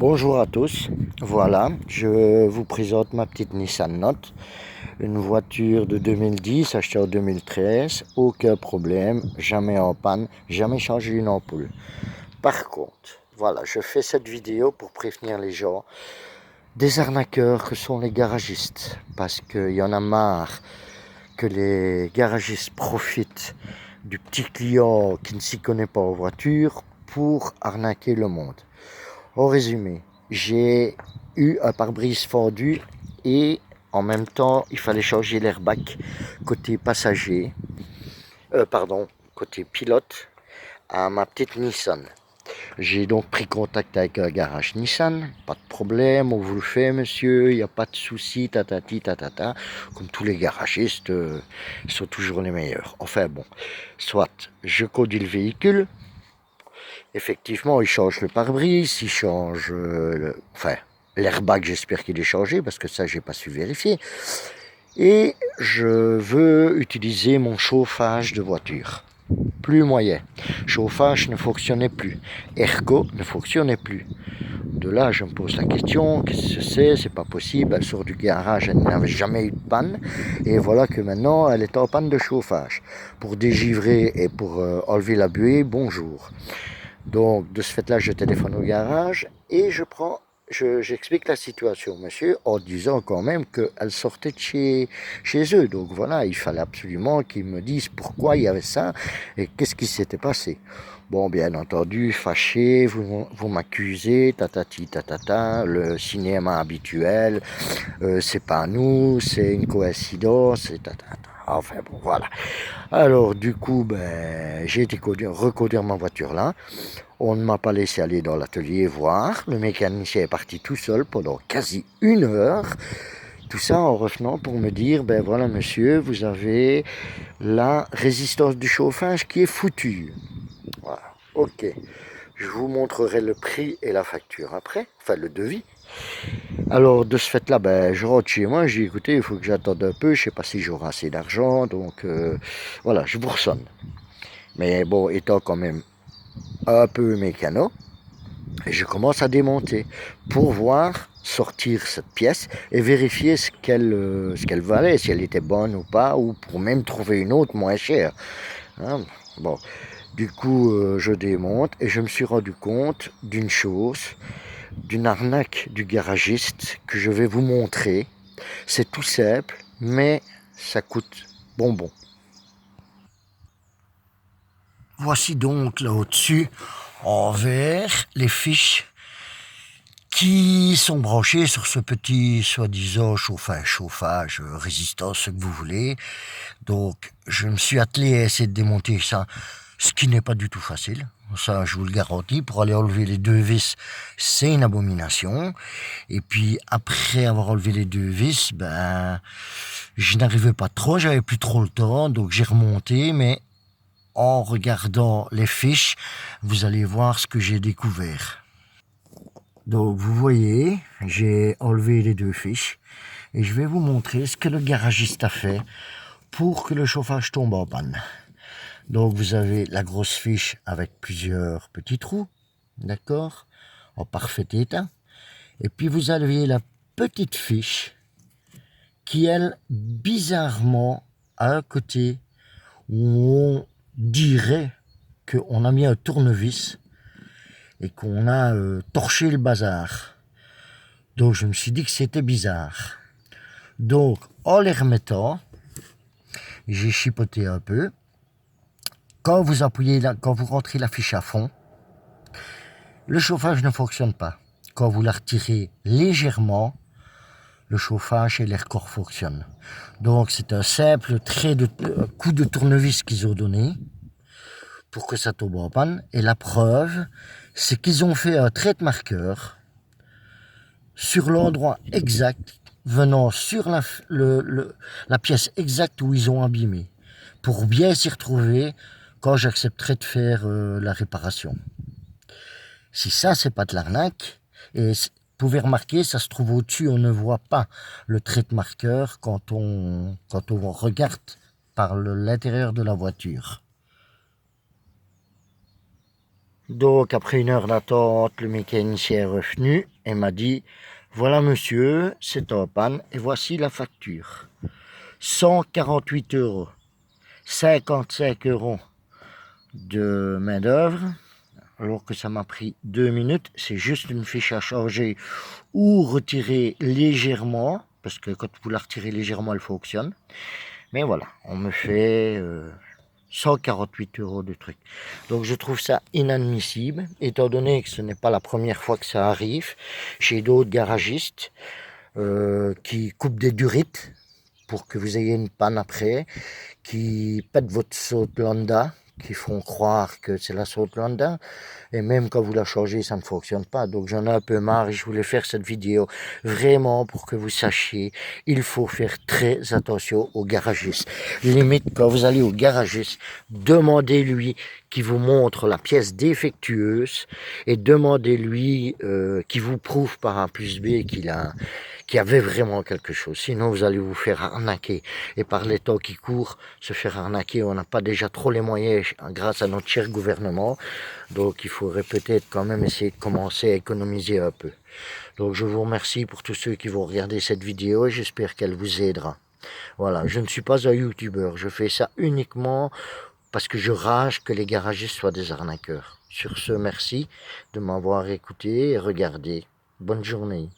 Bonjour à tous, voilà, je vous présente ma petite Nissan Note, une voiture de 2010 achetée en 2013, aucun problème, jamais en panne, jamais changé une ampoule. Par contre, voilà, je fais cette vidéo pour prévenir les gens des arnaqueurs que sont les garagistes, parce qu'il y en a marre que les garagistes profitent du petit client qui ne s'y connaît pas en voiture pour arnaquer le monde. En résumé, j'ai eu un pare-brise fendu et en même temps, il fallait changer l'airbag côté passager, côté pilote à ma petite Nissan. J'ai donc pris contact avec un garage Nissan, pas de problème, on vous le fait monsieur, il n'y a pas de souci, tatati tatata, comme tous les garagistes sont toujours les meilleurs. Enfin bon, soit je conduis le véhicule. Effectivement, il change le pare-brise, il change l'airbag, j'espère qu'il est changé, parce que ça, j'ai pas su vérifier. Et je veux utiliser mon chauffage de voiture. Plus moyen. Chauffage ne fonctionnait plus. Airco ne fonctionnait plus. De là, je me pose la question, qu'est-ce que c'est pas possible, elle sort du garage, elle n'avait jamais eu de panne, et voilà que maintenant, elle est en panne de chauffage. Pour dégivrer et pour enlever la buée, bonjour. Donc, de ce fait-là, je téléphone au garage et j'explique la situation, monsieur, en disant quand même qu'elle sortait de chez eux. Donc voilà, il fallait absolument qu'ils me disent pourquoi il y avait ça et qu'est-ce qui s'était passé. Bon, bien entendu, fâché, vous m'accusez, tatati tatata, le cinéma habituel, c'est pas nous, c'est une coïncidence, et tatata. Enfin bon, voilà. Alors du coup, j'ai été reconduire ma voiture là. On ne m'a pas laissé aller dans l'atelier voir. Le mécanicien est parti tout seul pendant quasi 1 heure. Tout ça en revenant pour me dire, ben voilà monsieur, vous avez la résistance du chauffage qui est foutue. Voilà, ok. Je vous montrerai le prix et la facture après, enfin le devis. Alors de ce fait-là, je rentre chez moi, j'ai dit écoutez, il faut que j'attende un peu, je ne sais pas si j'aurai assez d'argent, donc voilà, je vous ressonne. Mais bon, étant quand même un peu mécano, je commence à démonter pour voir sortir cette pièce et vérifier ce qu'elle valait, si elle était bonne ou pas, ou pour même trouver une autre moins chère. Hein, bon, du coup, je démonte et je me suis rendu compte d'une chose, d'une arnaque du garagiste que je vais vous montrer. C'est tout simple, mais ça coûte bonbon. Voici donc là au-dessus, en vert, les fiches qui sont branchées sur ce petit soi-disant chauffage, résistance, ce que vous voulez. Donc je me suis attelé à essayer de démonter ça, ce qui n'est pas du tout facile. Ça, je vous le garantis, pour aller enlever les 2 vis, c'est une abomination. Et puis, après avoir enlevé les 2 vis, je n'arrivais pas trop, j'avais plus trop le temps, donc j'ai remonté, mais en regardant les fiches, vous allez voir ce que j'ai découvert. Donc, vous voyez, j'ai enlevé les 2 fiches, et je vais vous montrer ce que le garagiste a fait pour que le chauffage tombe en panne. Donc vous avez la grosse fiche avec plusieurs petits trous, d'accord, en parfait état. Et puis vous avez la petite fiche qui, elle, bizarrement, a un côté où on dirait qu'on a mis un tournevis et qu'on a torché le bazar. Donc je me suis dit que c'était bizarre. Donc en les remettant, j'ai chipoté un peu. Quand vous rentrez la fiche à fond, le chauffage ne fonctionne pas. Quand vous la retirez légèrement, le chauffage et l'air corps fonctionnent. Donc c'est un simple coup de tournevis qu'ils ont donné pour que ça tombe en panne. Et la preuve, c'est qu'ils ont fait un trait de marqueur sur l'endroit exact, venant sur la pièce exacte où ils ont abîmé, pour bien s'y retrouver quand j'accepterai de faire la réparation. Si ça, c'est pas de l'arnaque, et vous pouvez remarquer, ça se trouve au-dessus, on ne voit pas le trait de marqueur quand on regarde par l'intérieur de la voiture. Donc après 1 heure d'attente, le mécanicien est revenu et m'a dit: voilà monsieur, c'est en panne et voici la facture. 148 euros, 55 euros de main d'œuvre, alors que ça m'a pris 2 minutes. C'est juste une fiche à changer ou retirer légèrement, parce que quand vous la retirez légèrement, elle fonctionne. Mais voilà, on me fait 148 euros de truc. Donc je trouve ça inadmissible, étant donné que ce n'est pas la première fois que ça arrive chez d'autres garagistes qui coupent des durites pour que vous ayez une panne après, qui pètent votre Southlander, qui font croire que c'est la Southlander, et même quand vous la changez, ça ne fonctionne pas. Donc j'en ai un peu marre et je voulais faire cette vidéo vraiment pour que vous sachiez, il faut faire très attention aux garagistes. Limite, quand vous allez au garagiste, demandez-lui qu'il vous montre la pièce défectueuse et demandez-lui qu'il vous prouve par A plus B qu'il y avait vraiment quelque chose. Sinon, vous allez vous faire arnaquer. Et par les temps qui courent, se faire arnaquer, on n'a pas déjà trop les moyens grâce à notre cher gouvernement. Donc, il faudrait peut-être quand même essayer de commencer à économiser un peu. Donc, je vous remercie pour tous ceux qui vont regarder cette vidéo et j'espère qu'elle vous aidera. Voilà, je ne suis pas un youtubeur. Je fais ça uniquement parce que je rage que les garagistes soient des arnaqueurs. Sur ce, merci de m'avoir écouté et regardé. Bonne journée.